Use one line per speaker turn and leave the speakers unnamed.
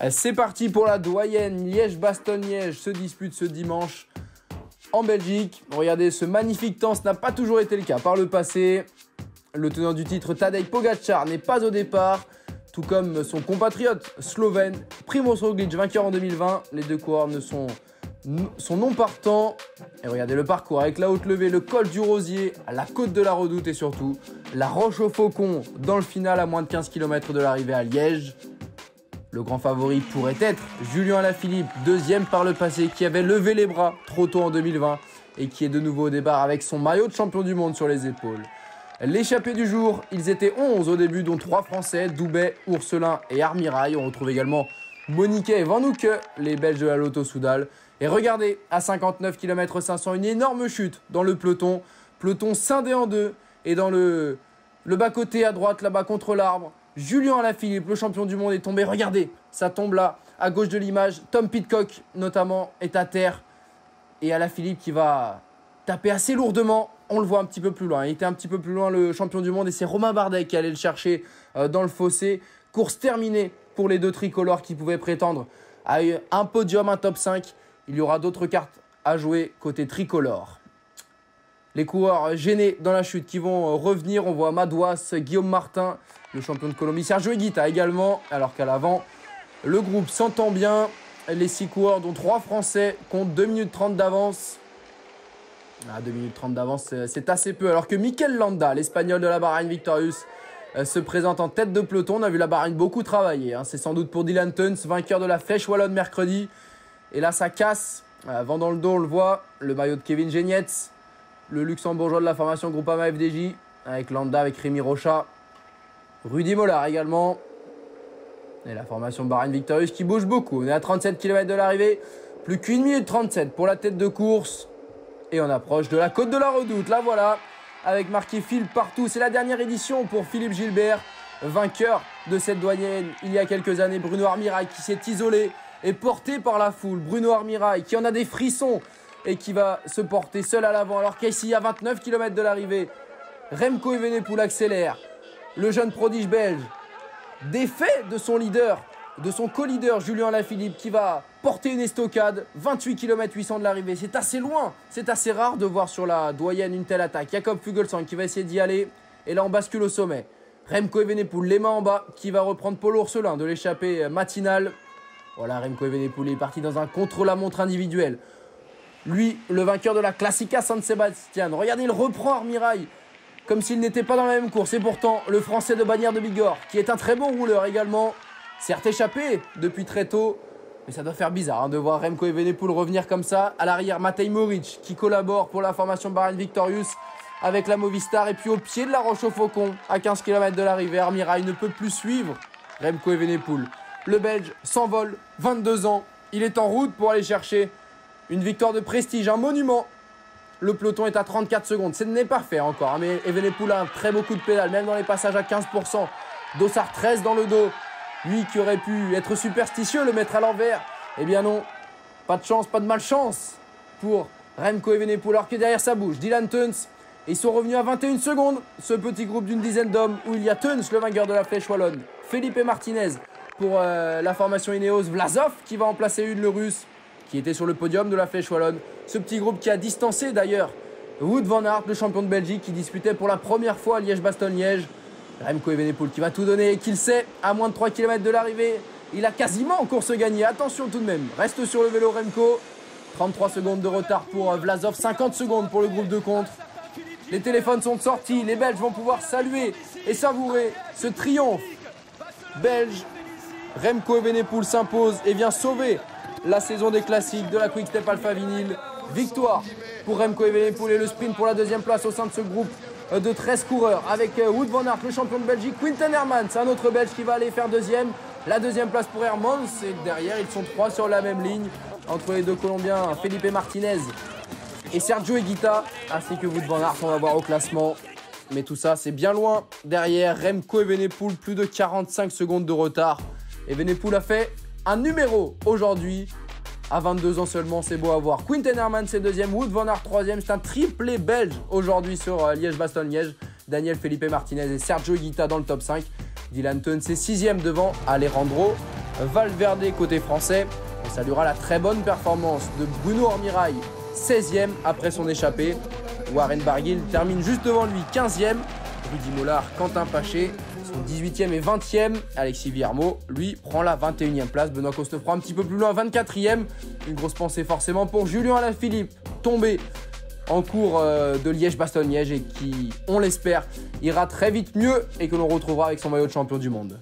C'est parti pour la doyenne. Liège-Bastogne-Liège se dispute ce dimanche en Belgique. Regardez, ce magnifique temps, ce n'a pas toujours été le cas par le passé. Le tenant du titre, Tadej Pogačar, n'est pas au départ, tout comme son compatriote slovène, Primož Roglič, vainqueur en 2020. Les deux coureurs sont non partants. Et regardez le parcours avec la haute levée, le col du Rosier, la côte de la Redoute et surtout la Roche au Faucon dans le final à moins de 15 km de l'arrivée à Liège. Le grand favori pourrait être Julian Alaphilippe, deuxième par le passé, qui avait levé les bras trop tôt en 2020 et qui est de nouveau au départ avec son maillot de champion du monde sur les épaules. L'échappée du jour, ils étaient 11 au début, dont 3 Français, Doubet, Ourselin et Armirail. On retrouve également Moniquet et Van Hoecke, les Belges de la Lotto Soudal. Et regardez, à 59 km 500, une énorme chute dans le peloton scindé en deux. Et dans le bas-côté à droite, là-bas contre l'arbre, Julian Alaphilippe, le champion du monde, est tombé. Regardez, ça tombe là, à gauche de l'image. Tom Pidcock, notamment, est à terre. Et Alaphilippe qui va taper assez lourdement. On le voit un petit peu plus loin. Il était un petit peu plus loin, le champion du monde. Et c'est Romain Bardet qui allait le chercher dans le fossé. Course terminée pour les deux tricolores qui pouvaient prétendre à un podium, un top 5. Il y aura d'autres cartes à jouer côté tricolore. Les coureurs gênés dans la chute qui vont revenir. On voit Madouas, Guillaume Martin, le champion de Colombie, Sergio Higuita également. Alors qu'à l'avant, le groupe s'entend bien. Les 6 coureurs, dont 3 Français, comptent 2 minutes 30 d'avance. 2 minutes 30 d'avance, c'est assez peu. Alors que Mikel Landa, l'Espagnol de la Bahreïn Victorious, se présente en tête de peloton. On a vu la Bahreïn beaucoup travailler. C'est sans doute pour Dylan Teuns, vainqueur de la Flèche Wallonne mercredi. Et là, ça casse. Vent dans le dos, on le voit. Le maillot de Kevin Genietz, le luxembourgeois de la formation Groupama FDJ, avec Landa, avec Rémi Rocha, Rudy Mollard également. Et la formation Bahreïn Victorious qui bouge beaucoup. On est à 37 km de l'arrivée. Plus qu'1 minute 37 pour la tête de course. Et on approche de la côte de la Redoute. Là voilà, avec marqué Phil partout. C'est la dernière édition pour Philippe Gilbert, vainqueur de cette doyenne il y a quelques années. Bruno Armirail qui s'est isolé et porté par la foule. Bruno Armirail qui en a des frissons et qui va se porter seul à l'avant. Alors qu'ici, à 29 km de l'arrivée, Remco Evenepoel accélère. Le jeune prodige belge, défait de son leader, de son co-leader Julian Alaphilippe, qui va porter une estocade. 28 km 800 de l'arrivée, c'est assez loin. C'est assez rare de voir sur la doyenne une telle attaque. Jakob Fuglsang qui va essayer d'y aller. Et là, on bascule au sommet. Remco Evenepoel, les mains en bas, qui va reprendre Paul Ourselin de l'échappée matinale. Voilà, Remco Evenepoel est parti dans un contre-la-montre individuel. Lui, le vainqueur de la Classica San Sebastian. Regardez, il reprend Armirail comme s'il n'était pas dans la même course. Et pourtant, le Français de Bagnères de Bigorre, qui est un très bon rouleur également, certes échappé depuis très tôt. Mais ça doit faire bizarre de voir Remco Evenepoel revenir comme ça. À l'arrière, Matej Moric qui collabore pour la formation Bahreïn Victorious avec la Movistar. Et puis au pied de la Roche au Faucon, à 15 km de l'arrivée, Armirail ne peut plus suivre Remco Evenepoel. Le Belge s'envole, 22 ans. Il est en route pour aller chercher une victoire de prestige, un monument. Le peloton est à 34 secondes. Ce n'est pas fait encore, mais Evenepoel a un très beau coup de pédale, même dans les passages à 15%. Dossard 13 dans le dos. Lui qui aurait pu être superstitieux, le mettre à l'envers. Eh bien non, pas de chance, pas de malchance pour Remco Evenepoel. Alors que derrière ça bouge, Dylan Teuns. Et ils sont revenus à 21 secondes. Ce petit groupe d'une dizaine d'hommes où il y a Teuns, le vainqueur de la Flèche Wallonne. Felipe Martinez pour la formation Ineos. Vlasov qui va en placer une, le russe, qui était sur le podium de la Flèche Wallonne. Ce petit groupe qui a distancé d'ailleurs Wout van Aert, le champion de Belgique, qui disputait pour la première fois à Liège-Bastogne-Liège. Remco Evenepoel qui va tout donner et qui le sait, à moins de 3 km de l'arrivée. Il a quasiment en course gagnée. Attention tout de même, reste sur le vélo Remco. 33 secondes de retard pour Vlasov, 50 secondes pour le groupe de contre. Les téléphones sont sortis, les Belges vont pouvoir saluer et savourer ce triomphe belge. Remco Evenepoel s'impose et vient sauver la saison des classiques de la Quick Step Alpha Vinyl. Victoire pour Remco Evenepoel et le sprint pour la deuxième place au sein de ce groupe de 13 coureurs avec Wout van Aert, le champion de Belgique. Quinten Hermans, un autre Belge qui va aller faire deuxième. La deuxième place pour Hermans et derrière ils sont 3 sur la même ligne entre les deux Colombiens, Felipe Martinez et Sergio Higuita, ainsi que Wout van Aert. On va voir au classement, mais tout ça c'est bien loin derrière. Remco Evenepoel, plus de 45 secondes de retard. Evenepoel a fait un numéro aujourd'hui. À 22 ans seulement, c'est beau à voir. Quinten Hermans c'est deuxième, Wout van Aert troisième. C'est un triplé belge aujourd'hui sur Liège-Bastogne-Liège. Daniel Felipe Martinez et Sergio Higuita dans le top 5. Dylan Teuns est sixième devant Alejandro Valverde côté français. On saluera la très bonne performance de Bruno Armirail, 16e après son échappée. Warren Barguil termine juste devant lui, 15e. Rudy Mollard, Quentin Paché sont 18e et 20e. Alexis Villermo, lui, prend la 21e place. Benoît Cosnefroy un petit peu plus loin, 24e. Une grosse pensée forcément pour Julien Alaphilippe, tombé en cours de Liège-Bastogne-Liège et qui, on l'espère, ira très vite mieux et que l'on retrouvera avec son maillot de champion du monde.